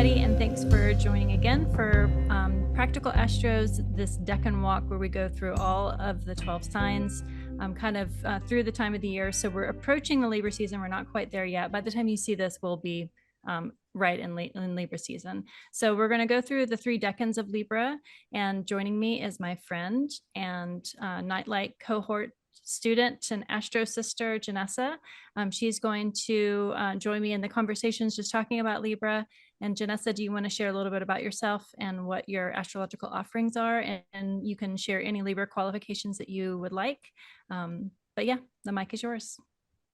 everybody, and thanks for joining again for Practical Astros, this decan walk where we go through all of the 12 signs through the time of the year. So we're approaching the Libra season. We're not quite there yet. By the time you see this, we'll be right in Libra season. So we're going to go through the 3 decans of Libra, and joining me is my friend and Nightlight cohort student and Astro sister, Janessa. She's going to join me in the conversations just talking about Libra. And Janessa, do you want to share a little bit about yourself and what your astrological offerings are? And you can share any Libra qualifications that you would like. But yeah, the mic is yours.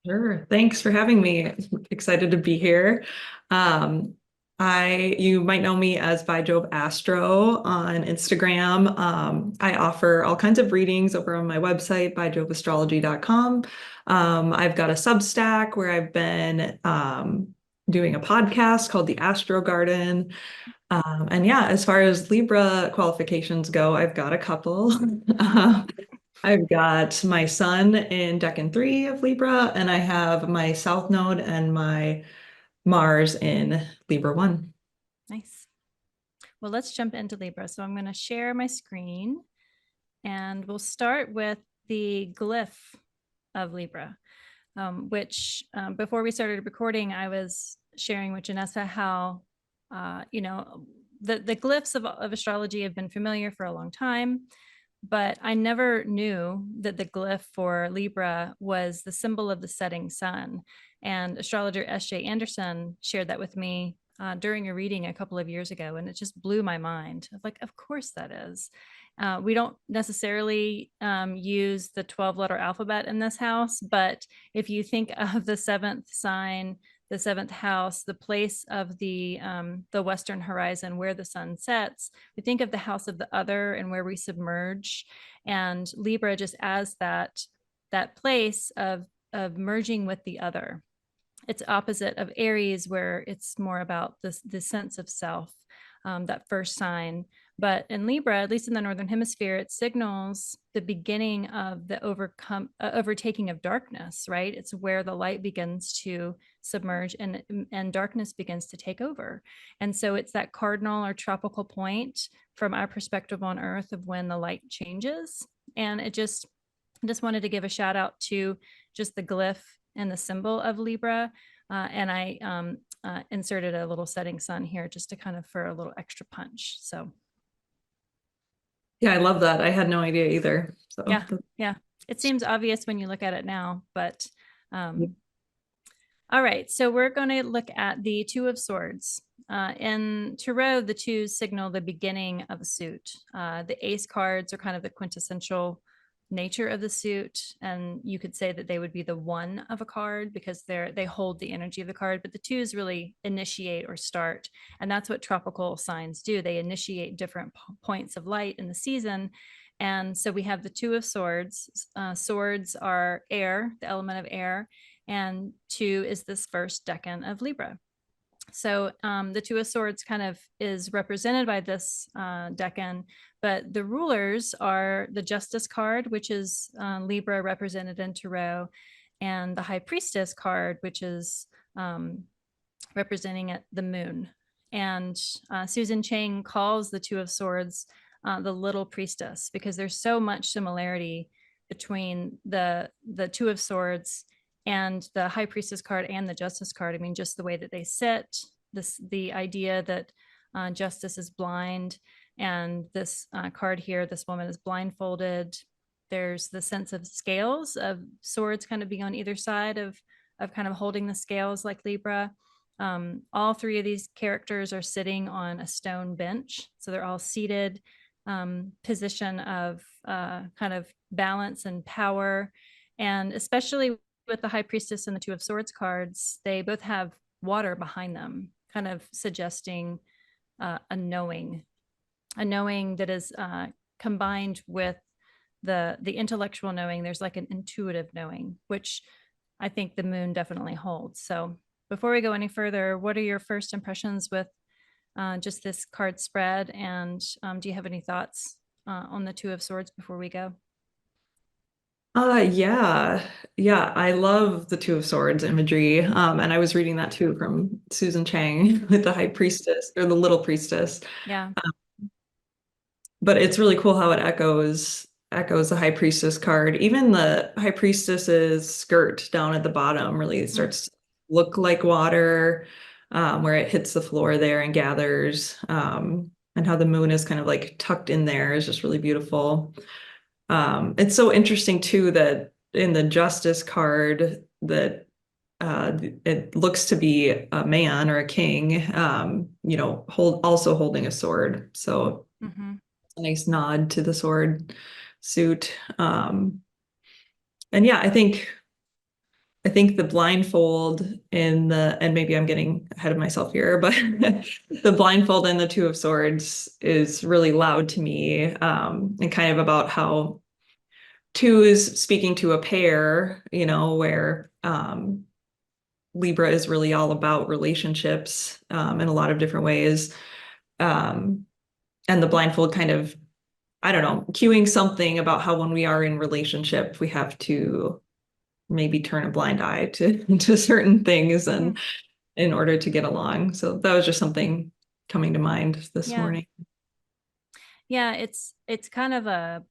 Sure. Thanks for having me. Excited to be here. You might know me as ByJove Astro on Instagram. I offer all kinds of readings over on my website, byjoveastrology.com. I've got a Substack where I've been doing a podcast called the Astro Garden. And yeah, as far as Libra qualifications go, I've got a couple. I've got my sun in Decan 3 of Libra, and I have my South Node and my Mars in Libra 1. Nice. Well, let's jump into Libra. So I'm going to share my screen, and we'll start with the glyph of Libra, which before we started recording, I was sharing with Janessa how, the glyphs of astrology have been familiar for a long time. But I never knew that the glyph for Libra was the symbol of the setting sun. And astrologer S.J. Anderson shared that with me during a reading a couple of years ago, and it just blew my mind. I was like, of course that is. We don't necessarily use the 12-letter alphabet in this house, but if you think of the 7th sign, the 7th house, the place of the western horizon where the sun sets, we think of the house of the other and where we submerge. And Libra just as that place of merging with the other. It's opposite of Aries, where it's more about the sense of self, that first sign. But in Libra, at least in the Northern Hemisphere, it signals the beginning of the overtaking of darkness, right? It's where the light begins to submerge and darkness begins to take over. And so it's that cardinal or tropical point from our perspective on Earth of when the light changes. And I just wanted to give a shout out to just the glyph and the symbol of Libra. And I inserted a little setting sun here just to kind of for a little extra punch. So yeah, I love that. I had no idea either. So yeah. It seems obvious when you look at it now, but all right. So we're going to look at the 2 of Swords. In Tarot, the 2s signal the beginning of a suit. The Ace cards are kind of the quintessential nature of the suit, and you could say that they would be the 1 of a card because they hold the energy of the card, but the 2s really initiate or start, and that's what tropical signs do. They initiate different points of light in the season. And so we have the 2 of Swords. Swords are air, the element of air, and 2 is this first decan of Libra. So the 2 of Swords kind of is represented by this decan, but the rulers are the Justice card, which is Libra represented in Tarot, and the High Priestess card, which is representing the Moon. And Susan Chang calls the 2 of Swords the Little Priestess because there's so much similarity between the 2 of Swords and the High Priestess card and the Justice card. I mean, just the way that they sit, the idea that Justice is blind, and this card here, this woman is blindfolded. There's the sense of scales of swords kind of being on either side of kind of holding the scales like Libra. All 3 of these characters are sitting on a stone bench. So they're all seated, position of kind of balance and power. And especially with the High Priestess and the 2 of Swords cards, they both have water behind them, kind of suggesting a knowing that is combined with the intellectual knowing. There's like an intuitive knowing, which I think the Moon definitely holds. So before we go any further, what are your first impressions with just this card spread? And do you have any thoughts on the 2 of Swords before we go? Yeah. Yeah, I love the Two of Swords imagery. And I was reading that too from Susan Chang with the High Priestess or the Little Priestess. Yeah. But it's really cool how it echoes the High Priestess card. Even the High Priestess's skirt down at the bottom really Mm, starts to look like water, where it hits the floor there and gathers. And how the moon is kind of like tucked in there is just really beautiful. It's so interesting too that in the Justice card that it looks to be a man or a king, also holding a sword. So mhm. a nice nod to the sword suit. And yeah, I think the blindfold in the, and maybe I'm getting ahead of myself here, but the blindfold in the Two of Swords is really loud to me, and kind of about how two is speaking to a pair, where Libra is really all about relationships, in a lot of different ways. Um, and the blindfold kind of, I don't know, cueing something about how when we are in relationship, we have to maybe turn a blind eye to, to certain things Mhm. and in order to get along. So that was just something coming to mind this Yeah. morning. Yeah, it's kind of a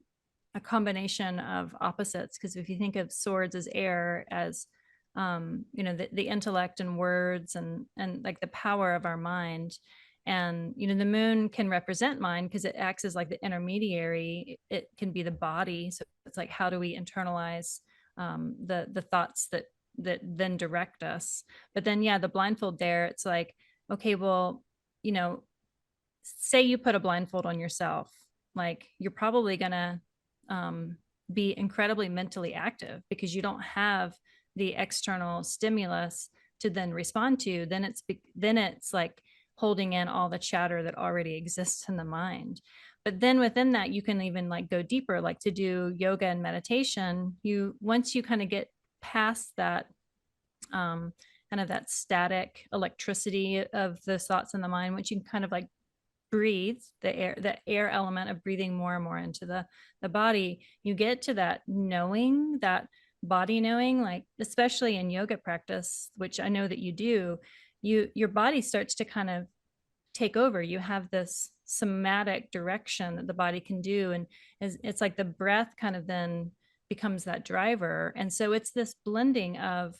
combination of opposites, because if you think of swords as air, as the intellect and words and like the power of our mind, and the moon can represent mind because it acts as like the intermediary. It can be the body, so it's like, how do we internalize the thoughts that then direct us? But then, yeah, the blindfold there, it's like, okay, well, you know say you put a blindfold on yourself, like, you're probably gonna um, be incredibly mentally active because you don't have the external stimulus to then respond to. Then it's like holding in all the chatter that already exists in the mind. But then within that, you can even like go deeper, like to do yoga and meditation. You Once you kind of get past that um, kind of that static electricity of the thoughts in the mind, which you can kind of like breathe, the air element of breathing more and more into the body, you get to that knowing, that body knowing, like especially in yoga practice, which I know that you do. Your body starts to kind of take over. You have this somatic direction that the body can do, and it's like the breath kind of then becomes that driver. And so it's this blending of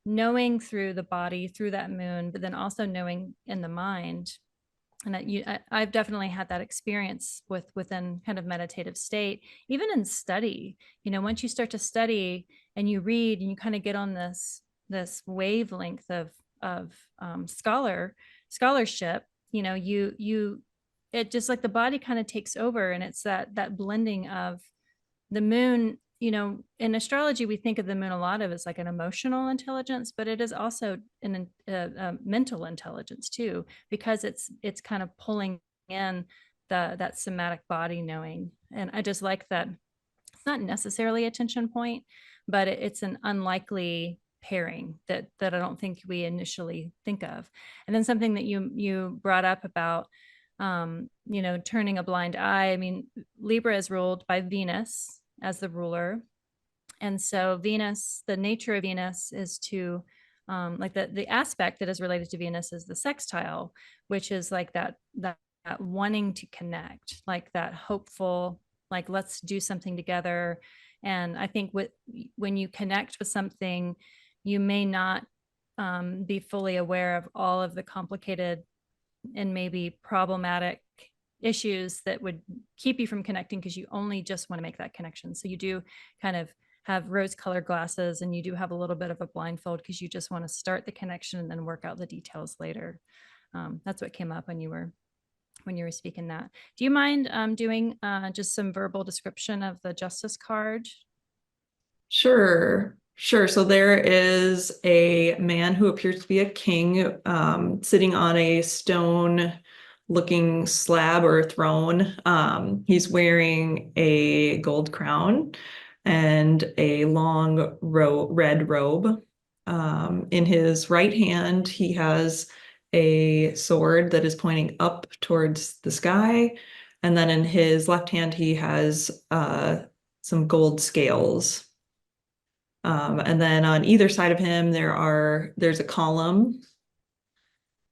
knowing through the body, through that moon, but then also knowing in the mind. And I've definitely had that experience within kind of meditative state, even in study. Once you start to study and you read and you kind of get on this wavelength of scholarship, you it just like the body kind of takes over, and it's that blending of the moon. In astrology, we think of the moon a lot of as like an emotional intelligence, but it is also a mental intelligence too, because it's kind of pulling in that somatic body knowing. And I just like that it's not necessarily a tension point, but it's an unlikely pairing that I don't think we initially think of. And then something that you brought up about turning a blind eye. I mean, Libra is ruled by Venus as the ruler. And so Venus, the nature of Venus is to like the aspect that is related to Venus is the sextile, which is like that wanting to connect, like that hopeful, like, let's do something together. And I think when you connect with something, you may not be fully aware of all of the complicated and maybe problematic issues that would keep you from connecting, because you only just want to make that connection. So you do kind of have rose colored glasses, and you do have a little bit of a blindfold because you just want to start the connection and then work out the details later. That's what came up when you were speaking that. Do you mind doing just some verbal description of the justice card? Sure, sure. So there is a man who appears to be a king, sitting on a stone looking slab or throne. He's wearing a gold crown and a long red robe. In his right hand, he has a sword that is pointing up towards the sky. And then in his left hand, he has some gold scales. And then on either side of him, there's a column,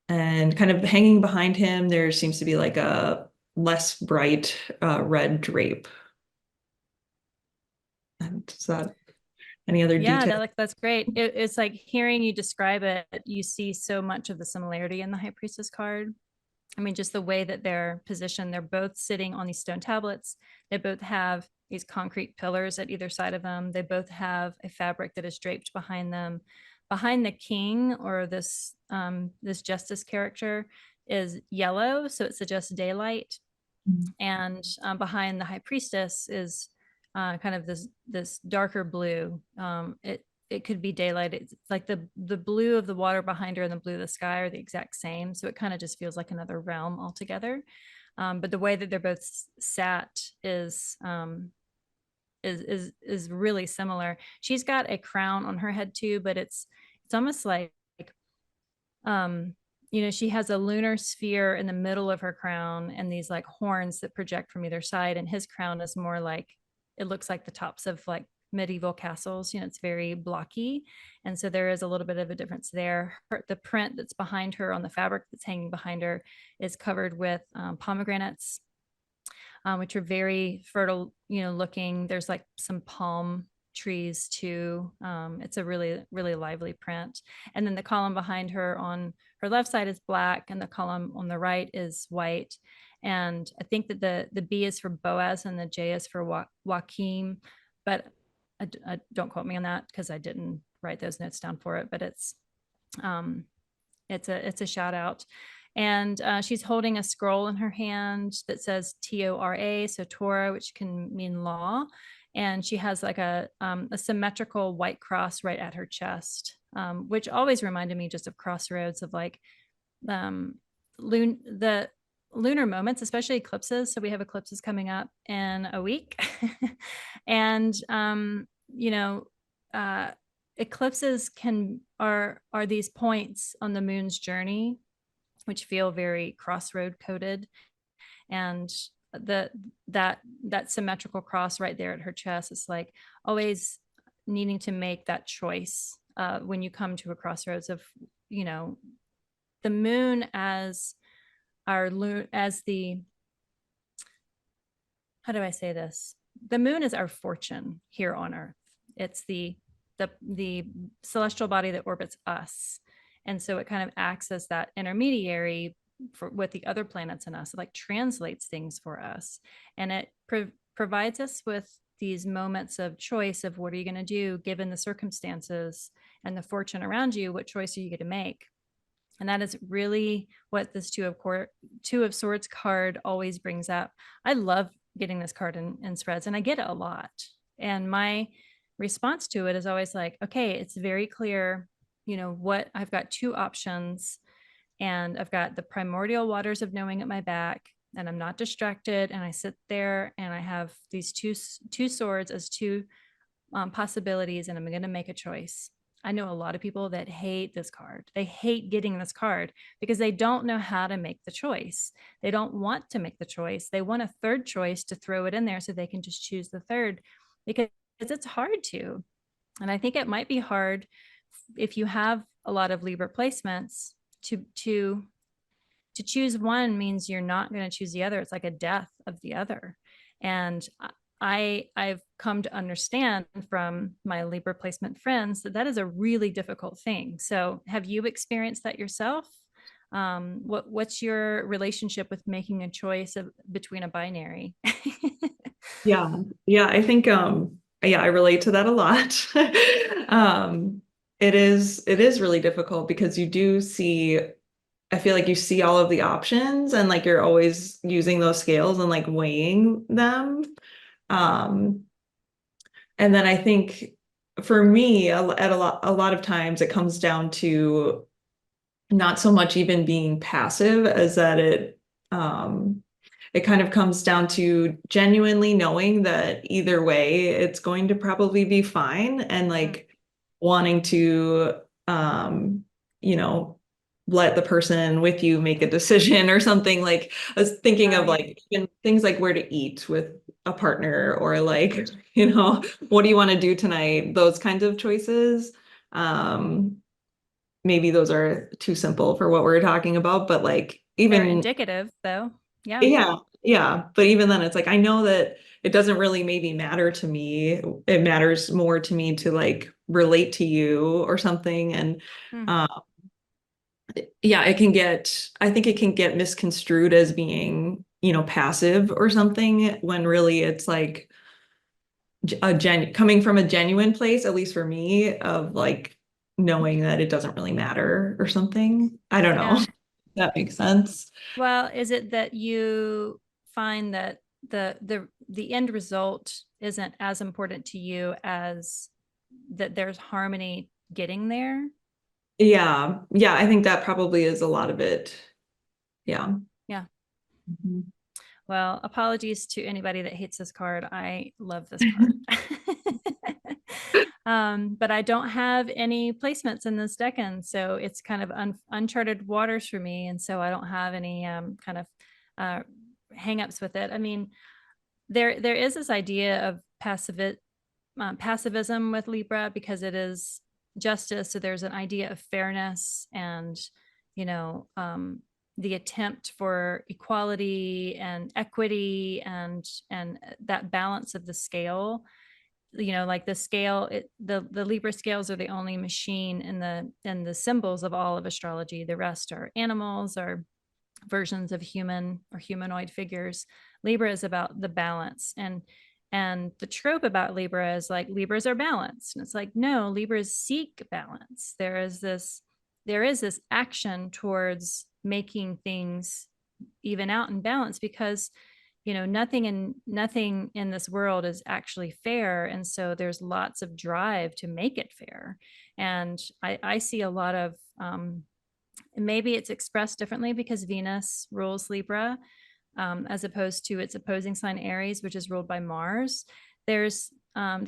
and kind of hanging behind him, there seems to be like a less bright red drape. And is that any other Yeah, detail? that's great. It's like hearing you describe it, you see so much of the similarity in the High Priestess card. I mean, just the way that they're positioned, they're both sitting on these stone tablets. They both have these concrete pillars at either side of them. They both have a fabric that is draped behind them. Behind the king, or this justice character, is yellow, so it suggests daylight. And behind the high priestess is kind of this darker blue. It could be daylight. It's like the blue of the water behind her and the blue of the sky are the exact same. So it kind of just feels like another realm altogether. But the way that they're both sat is really similar. She's got a crown on her head too, but it's almost like um she has a lunar sphere in the middle of her crown and these like horns that project from either side, and his crown is more like, it looks like the tops of like medieval castles. It's very blocky, and so there is a little bit of a difference there. The print that's behind her on the fabric that's hanging behind her is covered with pomegranates, which are very fertile, looking. There's like some palm trees too. It's a really, really lively print. And then the column behind her on her left side is black, and the column on the right is white. And I think that the B is for Boaz and the J is for Joachim, but I don't quote me on that because I didn't write those notes down for it. But um, it's a shout out. And she's holding a scroll in her hand that says Torah, so Torah, which can mean law. And she has like a symmetrical white cross right at her chest, which always reminded me just of crossroads, of like the lunar moments, especially eclipses. So we have eclipses coming up in a week. And eclipses are these points on the moon's journey which feel very crossroad coded. And that symmetrical cross right there at her chest is like always needing to make that choice when you come to a crossroads of the moon as the, how do I say this, the moon is our fortune here on earth. It's the celestial body that orbits us, and so it kind of acts as that intermediary with the other planets in us. It like translates things for us, and it provides us with these moments of choice of what are you going to do given the circumstances and the fortune around you. What choice are you going to make? And that is really what this two of swords card always brings up. I love getting this card in spreads, and I get it a lot. And my response to it is always like, okay, it's very clear, what I've got two options, and I've got the primordial waters of knowing at my back, and I'm not distracted, and I sit there and I have these two swords as two possibilities, and I'm going to make a choice. I know a lot of people that hate this card. They hate getting this card because they don't know how to make the choice. They don't want to make the choice. They want a third choice to throw it in there so they can just choose the third, because it's hard to. And I think it might be hard if you have a lot of Libra placements to choose one means you're not going to choose the other. It's like a death of the other. And I've come to understand from my Libra placement friends that is a really difficult thing. So have you experienced that yourself? What's your relationship with making a choice between a binary? Yeah. Yeah. I think, yeah, I relate to that a lot. It is really difficult because you do see, I feel like you see all of the options, and like you're always using those scales and like weighing them. And then I think for me, at a lot of times it comes down to not so much even being passive as that it kind of comes down to genuinely knowing that either way it's going to probably be fine, and like wanting to you know let the person with you make a decision or something. Like I was thinking of Yeah. like even things like where to eat with a partner, or like, what do you want to do tonight? Those kinds of choices. Um, Maybe those are too simple for what we're talking about, but like They're even, indicative though. Yeah. yeah, yeah. But even then it's like, I know that it doesn't really maybe matter to me. It matters more to me to like relate to you or something. And Hmm. uh, yeah, I think it can get misconstrued as being, passive or something when really it's like coming from a genuine place, at least for me, of like knowing that it doesn't really matter or something. I don't know. Yeah. That makes sense. Well, is it that you find that the end result isn't as important to you as that there's harmony getting there? Yeah. Yeah, I think that probably is a lot of it. Yeah. Yeah. Mhm. Well, apologies to anybody that hates this card. I love this card. But I don't have any placements in this decan, so it's kind of uncharted waters for me, and so I don't have any kind of uh, hangups with it. I mean, there is this idea of passivism with Libra because it is justice. So there's an idea of fairness and, you know, the attempt for equality and equity and that balance of the scale. You know, like the scale, the Libra scales are the only machine in the symbols of all of astrology. The rest are animals or versions of human or humanoid figures. Libra is about the balance, and the trope about Libra is like Libras are balanced, and it's like no, Libras seek balance. There is this action towards making things even out and balance because nothing in this world is actually fair, and so there's lots of drive to make it fair. And I see a lot of maybe it's expressed differently because Venus rules Libra, as opposed to its opposing sign Aries, which is ruled by Mars. There's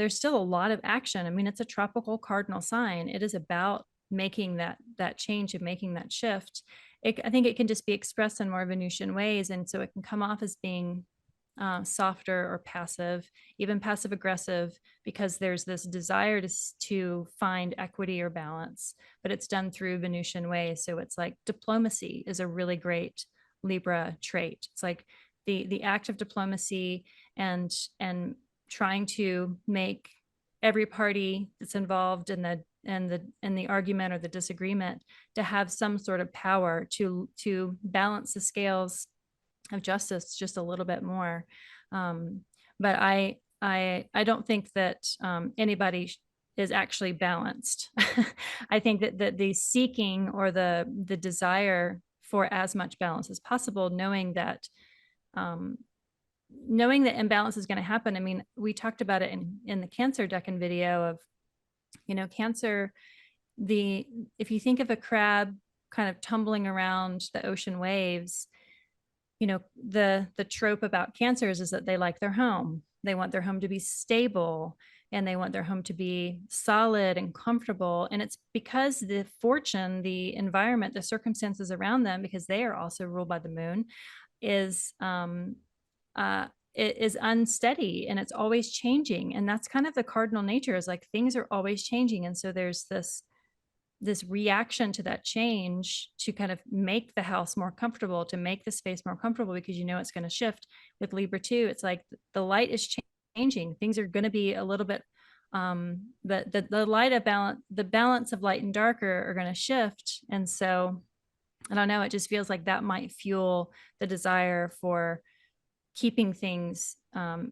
still a lot of action. I mean, it's a tropical cardinal sign. It is about making that change and making that shift. I think it can just be expressed in more Venusian ways, and so it can come off as being softer or passive, even passive aggressive, because there's this desire to find equity or balance, but it's done through Venusian ways. So it's like diplomacy is a really great Libra trait. It's like the act of diplomacy and trying to make every party that's involved in the argument or the disagreement to have some sort of power to balance the scales of justice just a little bit more. Um, but I don't think that anybody is actually balanced. I think that the seeking or the desire for as much balance as possible, um, knowing that imbalance is going to happen. I mean, we talked about it in the Cancer decan video of, Cancer, if you think of a crab kind of tumbling around the ocean waves, the trope about Cancers is that they like their home. They want their home to be stable, and they want their home to be solid and comfortable. And it's because the fortune, the environment, the circumstances around them, because they are also ruled by the moon, is it is unsteady and it's always changing. And that's kind of the cardinal nature, is like things are always changing. And so there's this reaction to that change to kind of make the house more comfortable, to make the space more comfortable, because it's going to shift. With Libra too, it's like the light is changing. Things are going to be a little bit the light of balance, the balance of light and darker are going to shift. And so I don't know, it just feels like that might fuel the desire for keeping things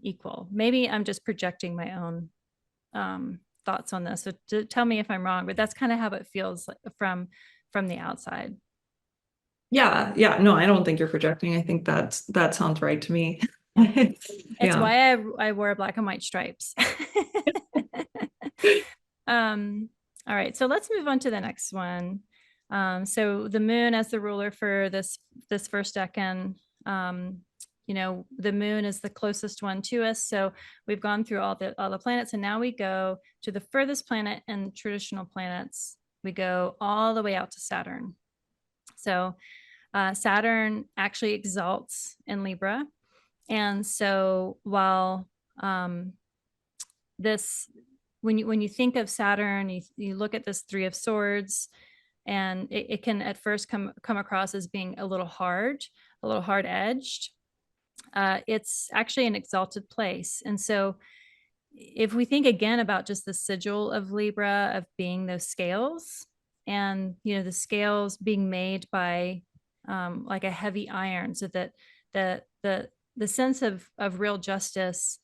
equal. Maybe I'm just projecting my own thoughts on this. So tell me if I'm wrong, but that's kind of how it feels from the outside. Yeah. Yeah. No, I don't think you're projecting. I think that sounds right to me. Yeah. It's Yeah. why I wore black and white stripes. um, all right, so let's move on to the next one. So the moon as the ruler for this first decan, the moon is the closest one to us. So we've gone through all the planets, and now we go to the furthest planet in traditional planets. We go all the way out to Saturn. So Saturn actually exalts in Libra. And so while this, when you think of Saturn, you look at this Three of Swords, and it can at first come across as being a little hard edged. It's actually an exalted place. And so if we think again about just the sigil of Libra, of being those scales, and the scales being made by like a heavy iron, so that the sense of real justice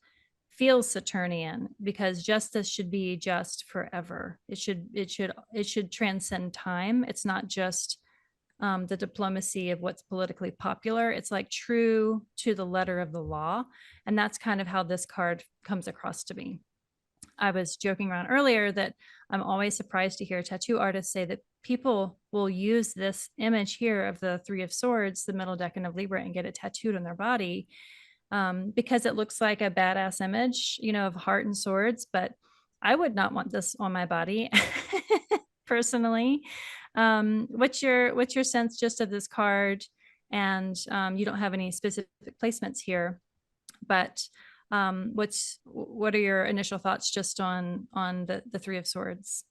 feels Saturnian, because justice should be just forever. It should transcend time. It's not just the diplomacy of what's politically popular. It's like true to the letter of the law. And that's kind of how this card comes across to me. I was joking around earlier that I'm always surprised to hear tattoo artists say that people will use this image here of the Three of Swords, the middle decan of Libra, and get it tattooed on their body, because it looks like a badass image, of heart and swords. But I would not want this on my body personally. What's your sense just of this card? And you don't have any specific placements here, but what are your initial thoughts just on the Three of Swords?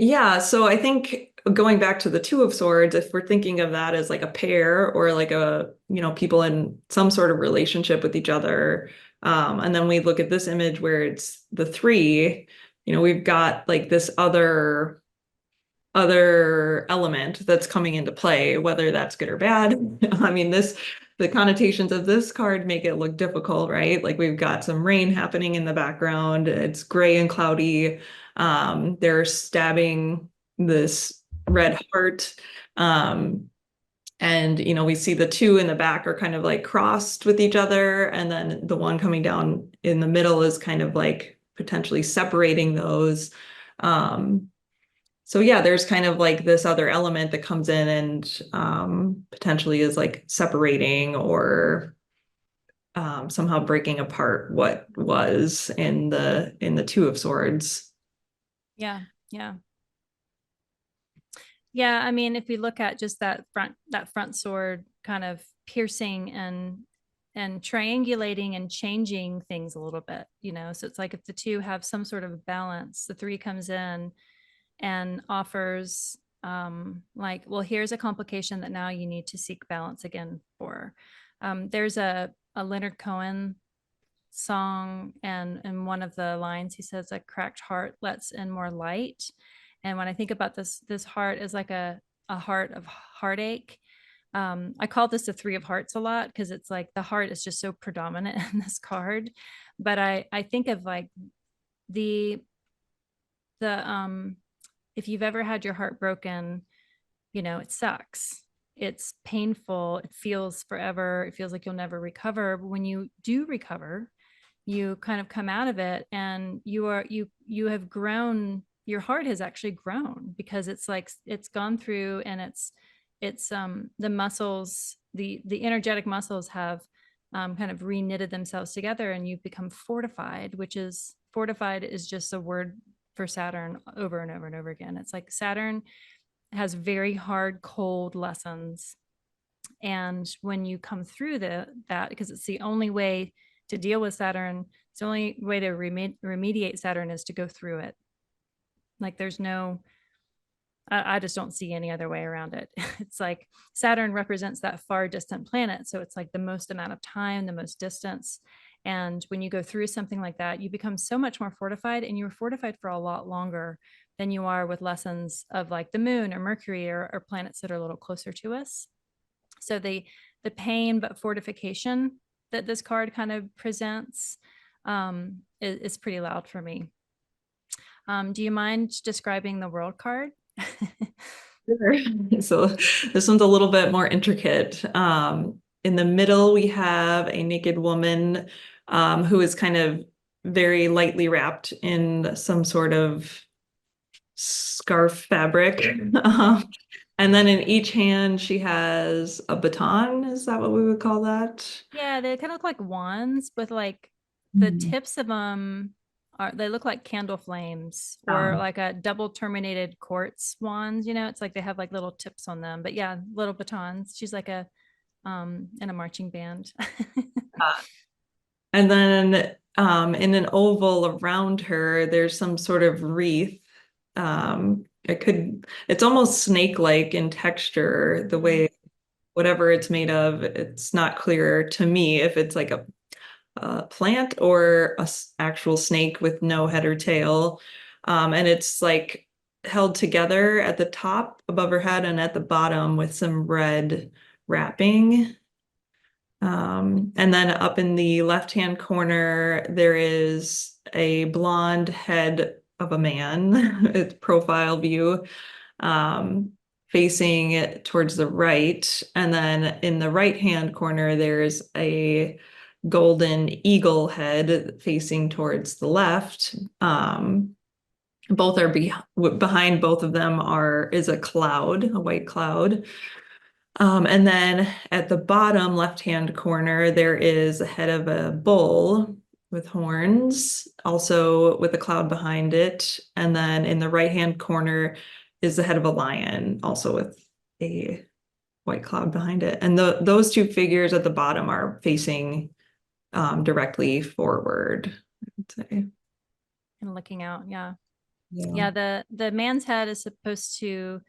Yeah, so I think going back to the Two of Swords, if we're thinking of that as like a pair or like people in some sort of relationship with each other, and then we look at this image where it's the three, we've got like this other element that's coming into play, whether that's good or bad. I mean, the connotations of this card make it look difficult, right? Like we've got some rain happening in the background. It's gray and cloudy. They're stabbing this red heart. And we see the two in the back are kind of like crossed with each other, and then the one coming down in the middle is kind of like potentially separating those. So yeah, there's kind of like this other element that comes in and potentially is like separating or somehow breaking apart what was in the Two of Swords. Yeah, yeah. Yeah, I mean, if we look at just that front sword kind of piercing and triangulating and changing things a little bit, so it's like if the two have some sort of balance, the three comes in and offers like, well, here's a complication that now you need to seek balance again for. There's a Leonard Cohen song, and in one of the lines he says, a cracked heart lets in more light. And when I think about this heart is like a heart of heartache. I call this the Three of Hearts a lot, because it's like the heart is just so predominant in this card. But I think of like the if you've ever had your heart broken, it sucks. It's painful. It feels forever. It feels like you'll never recover. But when you do recover, you kind of come out of it, and you have grown. Your heart has actually grown, because it's like it's gone through, and it's the muscles, the energetic muscles have kind of reknitted themselves together, and you've become fortified. Fortified is just a word for Saturn over and over and over again. It's like Saturn has very hard, cold lessons. And when you come through that, because it's the only way to deal with Saturn, it's the only way to remediate Saturn is to go through it. Like there's no, I just don't see any other way around it. It's like Saturn represents that far distant planet. So it's like the most amount of time, the most distance. And when you go through something like that, you become so much more fortified, and you're fortified for a lot longer than you are with lessons of like the moon or Mercury or planets that are a little closer to us. So the pain but fortification that this card kind of presents is pretty loud for me. Do you mind describing the world card? Sure. So this one's a little bit more intricate. In the middle, we have a naked woman who is kind of very lightly wrapped in some sort of scarf fabric. And then in each hand, she has a baton. Is that what we would call that? Yeah, they kind of look like wands, with like the tips of them they look like candle flames, or Um, like a double terminated quartz wands. It's like they have like little tips on them. But yeah, little batons. She's like a in a marching band. And then in an oval around her, there's some sort of wreath. It's almost snake-like in texture, the way whatever it's made of. It's not clear to me if it's like a plant or a actual snake with no head or tail. And it's like held together at the top above her head and at the bottom with some red wrapping. And then up in the left-hand corner, there is a blonde head of a man, it's profile view, um, facing towards the right. And then in the right-hand corner, there's a golden eagle head facing towards the left. Both are behind both of them is a cloud, a white cloud. And then at the bottom left-hand corner, there is a head of a bull with horns, also with a cloud behind it. And then in the right-hand corner is the head of a lion, also with a white cloud behind it. And those two figures at the bottom are facing directly forward, I would say. And looking out. Yeah. Yeah. Yeah. The man's head is supposed to,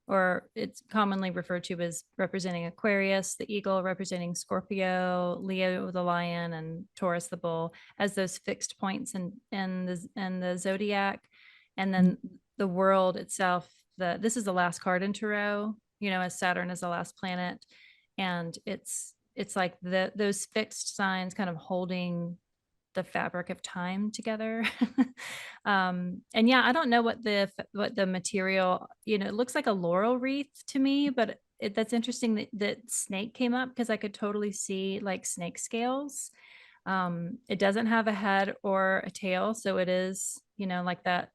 or it's commonly referred to as representing Aquarius, the eagle representing Scorpio, Leo the lion, and Taurus the bull, as those fixed points in the zodiac. And then the world itself, this is the last card in Tarot, as Saturn is the last planet. And it's like those fixed signs kind of holding the fabric of time together. And yeah, I don't know what the material, it looks like a laurel wreath to me, but that's interesting that snake came up, because I could totally see like snake scales. It doesn't have a head or a tail, so it is, like that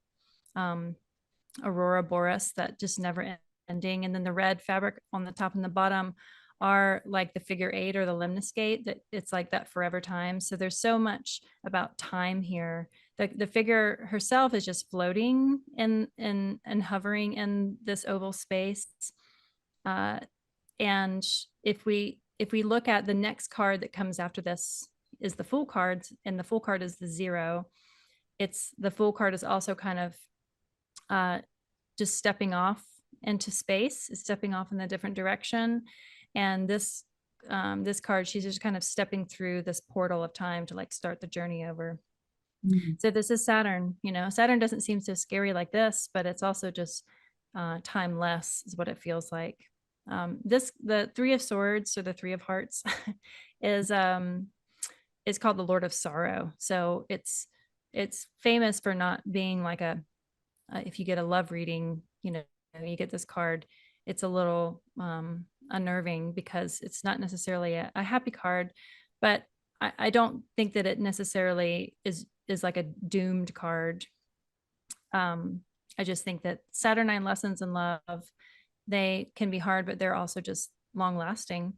aurora boreas, that just never ending. And then the red fabric on the top and the bottom are like the figure 8 or the lemniscate, that it's like that forever time. So there's so much about time here. The figure herself is just floating and hovering in this oval space. And if we look at the next card that comes after this, is the Fool card, and the Fool card is the 0. The Fool card is also kind of just stepping off into space, stepping off in a different direction. And this card, she's just kind of stepping through this portal of time to like start the journey over. So this is Saturn. Saturn doesn't seem so scary like this, but it's also just timeless is what it feels like. The 3 of Swords, or the 3 of Hearts, is called the Lord of Sorrow. So it's famous for not being like if you get a love reading, you get this card, it's a little unnerving, because it's not necessarily a happy card, but I don't think that it necessarily is like a doomed card. I just think that Saturnine lessons in love, they can be hard, but they're also just long lasting.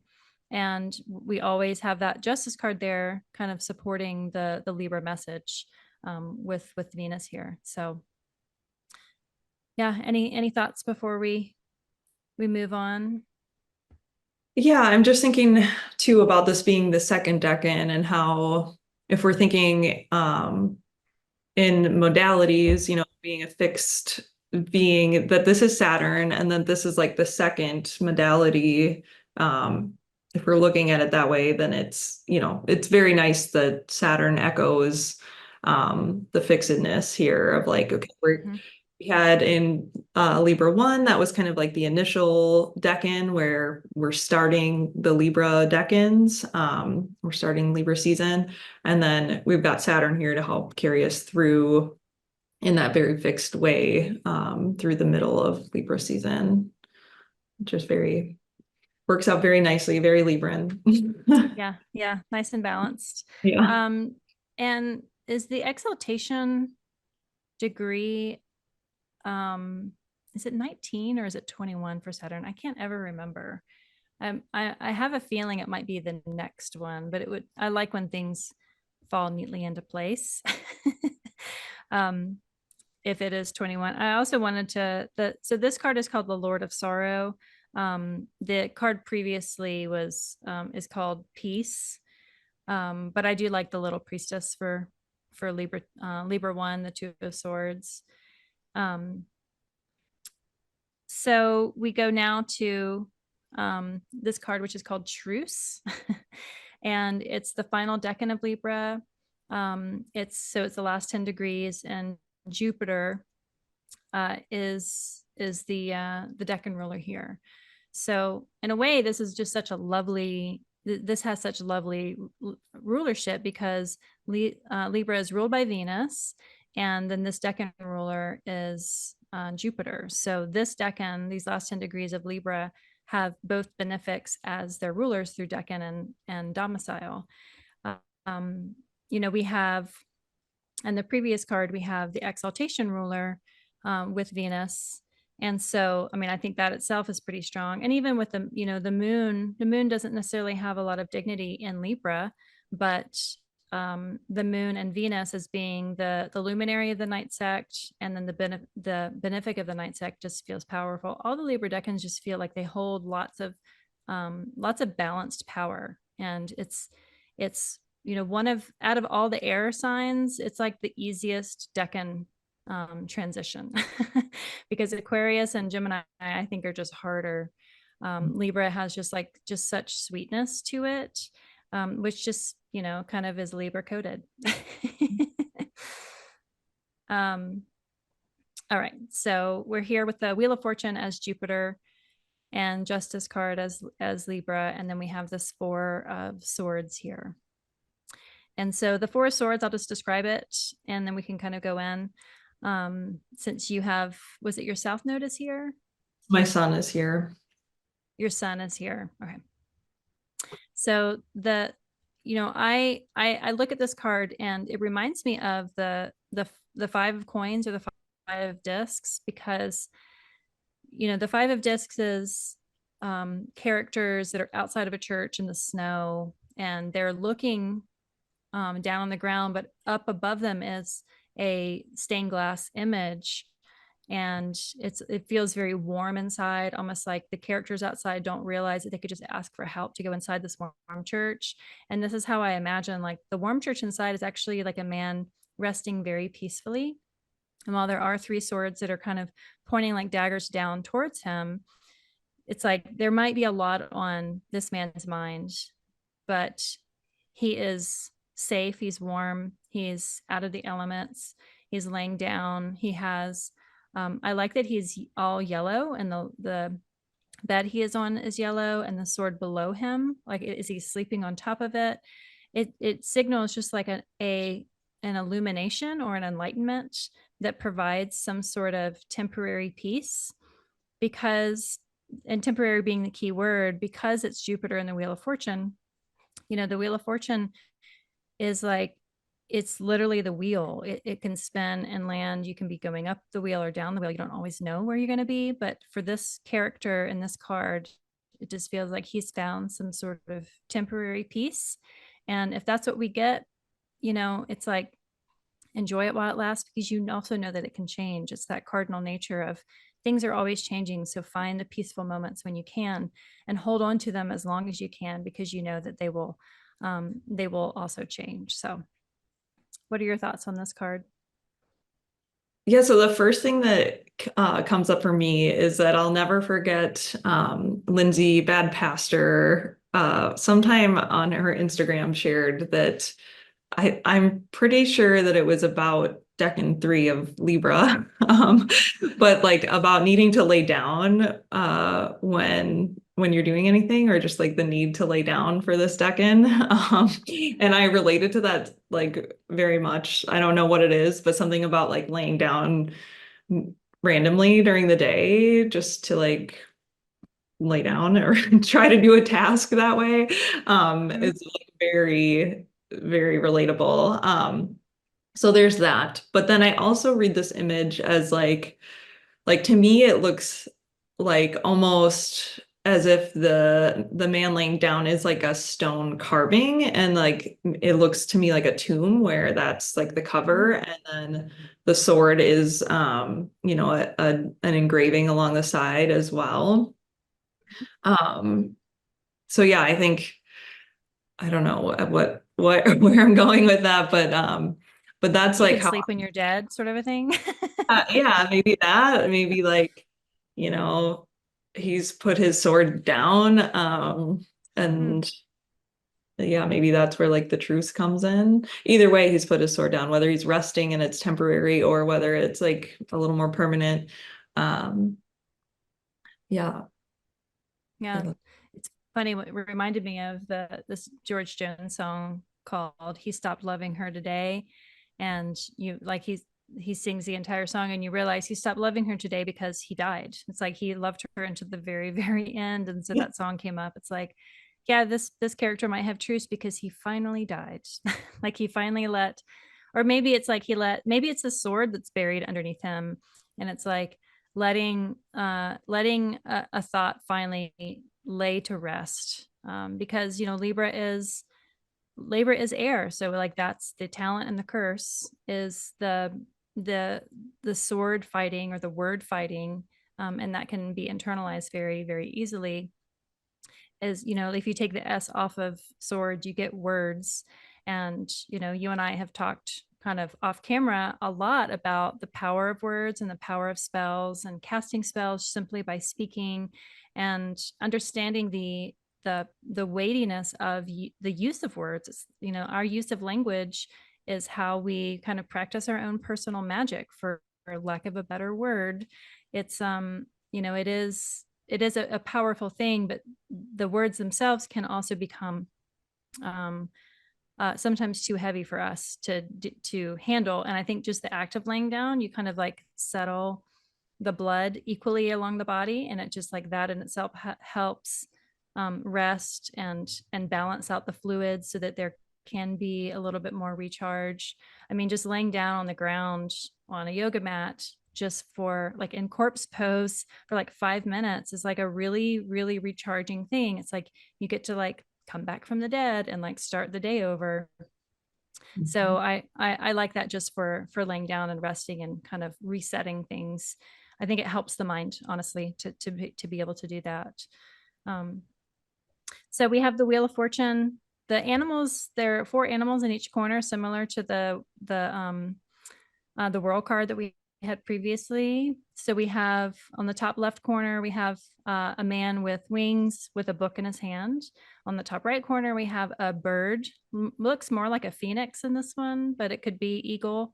And we always have that Justice card there, kind of supporting the Libra message with Venus here. So yeah, any thoughts before we move on? Yeah, I'm just thinking too about this being the second decan, and how, if we're thinking in modalities, being a fixed being, that this is Saturn, and then this is like the second modality. If we're looking at it that way, then it's very nice that Saturn echoes the fixedness here of like, okay, we had in Libra 1, that was kind of like the initial decan where we're starting the Libra decans. We're starting Libra season. And then we've got Saturn here to help carry us through in that very fixed way through the middle of Libra season. Just works out very nicely, very Libran. Yeah, nice and balanced. Yeah. And is the exaltation degree, is it 19 or is it 21 for Saturn? I can't ever remember. I have a feeling it might be the next one, but I like when things fall neatly into place. If it is 21. I also wanted so this card is called the Lord of Sorrow. The card previously was is called Peace, but I do like the little priestess for Libra 1, the Two of Swords. So we go now to this card, which is called Truce. And it's the final decan of Libra. It's the last 10 degrees, and Jupiter is the decan ruler here. So in a way, this is just such a lovely, this has such lovely rulership, because Libra is ruled by Venus, and then this decan ruler is Jupiter. So this decan, these last 10 degrees of Libra, have both benefics as their rulers through decan and domicile. We have, in the previous card, we have the exaltation ruler with Venus. And so, I mean, I think that itself is pretty strong. And even with the moon doesn't necessarily have a lot of dignity in Libra, but the moon and Venus as being the luminary of the night sect, and then the benefic of the night sect just feels powerful. All the Libra decans just feel like they hold lots of balanced power. And it's out of all the air signs, it's like the easiest decan transition because Aquarius and Gemini, I think, are just harder. Libra has just such sweetness to it, which just kind of is Libra coded. All right, so we're here with the Wheel of Fortune as Jupiter, and Justice card as Libra, and then we have this Four of Swords here. And so the Four of Swords, I'll just describe it, and then we can kind of go in. Since you have, was it your South Node is here? My sun is here. Your sun is here. Okay. So I look at this card and it reminds me of the Five of Coins, or the Five of Discs, because the Five of Discs is characters that are outside of a church in the snow, and they're looking down on the ground, but up above them is a stained glass image, and it feels very warm inside, almost like the characters outside don't realize that they could just ask for help to go inside this warm church. And this is how I imagine, like, the warm church inside is actually like a man resting very peacefully, and while there are three swords that are kind of pointing like daggers down towards him, it's like there might be a lot on this man's mind, but he is safe, he's warm, he's out of the elements, he's laying down. He has I like that he's all yellow, and the bed he is on is yellow, and the sword below him, like, is he sleeping on top of it? It signals just like an illumination or an enlightenment that provides some sort of temporary peace, because, and temporary being the key word, because it's Jupiter in the Wheel of Fortune. The Wheel of Fortune is like, it's literally the wheel. It can spin and land. You can be going up the wheel or down the wheel. You don't always know where you're going to be. But for this character in this card, it just feels like he's found some sort of temporary peace. And if that's what we get, it's like, enjoy it while it lasts, because you also know that it can change. It's that cardinal nature of things are always changing. So find the peaceful moments when you can, and hold on to them as long as you can, because you know that they will also change. So what are your thoughts on this card? Yeah, so the first thing that comes up for me is that I'll never forget Lindsay Bad Pastor sometime on her Instagram shared that I'm pretty sure that it was about decan 3 of Libra, but like about needing to lay down when you're doing anything, or just like the need to lay down for this decan. And I related to that like very much. I don't know what it is, but something about like laying down randomly during the day just to like lay down or try to do a task that way is like very, very relatable. So there's that. But then I also read this image as like to me, it looks like almost as if the man laying down is like a stone carving, and like it looks to me like a tomb where that's like the cover, and then the sword is an engraving along the side as well. Um, so yeah, I think I don't know what where I'm going with that, but that's You like can how sleep when you're dead, sort of a thing. yeah, maybe that, maybe like, you know, he's put his sword down, Hmm. and yeah, maybe that's where like the truce comes in. Either way, he's put his sword down, whether he's resting and it's temporary or whether it's like a little more permanent. Um, yeah. Yeah. It's funny what it reminded me of this George Jones song called He Stopped Loving Her Today. And you like he sings the entire song and you realize he stopped loving her today because he died. It's like he loved her until the very, very end. And so Yeah. that song came up. It's like, yeah, this character might have truce because he finally died. Like he finally let, or maybe it's like maybe it's a sword that's buried underneath him. And it's like letting a thought finally lay to rest, because Libra is air, so like that's the talent, and the curse is the the sword fighting or the word fighting, and that can be internalized very, very easily. Is, if you take the S off of sword, you get words. And, you and I have talked kind of off camera a lot about the power of words and the power of spells and casting spells simply by speaking and understanding the weightiness of the use of words. Our use of language is how we kind of practice our own personal magic, for lack of a better word. It's it is a powerful thing, but the words themselves can also become um, sometimes too heavy for us to handle. And I think just the act of laying down, you kind of like settle the blood equally along the body, and it just like that in itself helps rest and balance out the fluids so that there can be a little bit more recharge. I mean, just laying down on the ground on a yoga mat just for like in corpse pose for like 5 minutes is like a really, really recharging thing. It's like you get to like come back from the dead and like start the day over. So I like that just for laying down and resting and kind of resetting things. I think it helps the mind, honestly, to be able to do that. um, so we have the Wheel of Fortune. The animals, there are 4 animals in each corner, similar to the world card that we had previously. So we have on the top left corner, we have a man with wings with a book in his hand. On the top right corner, we have a bird. Looks more like a phoenix in this one, but it could be eagle,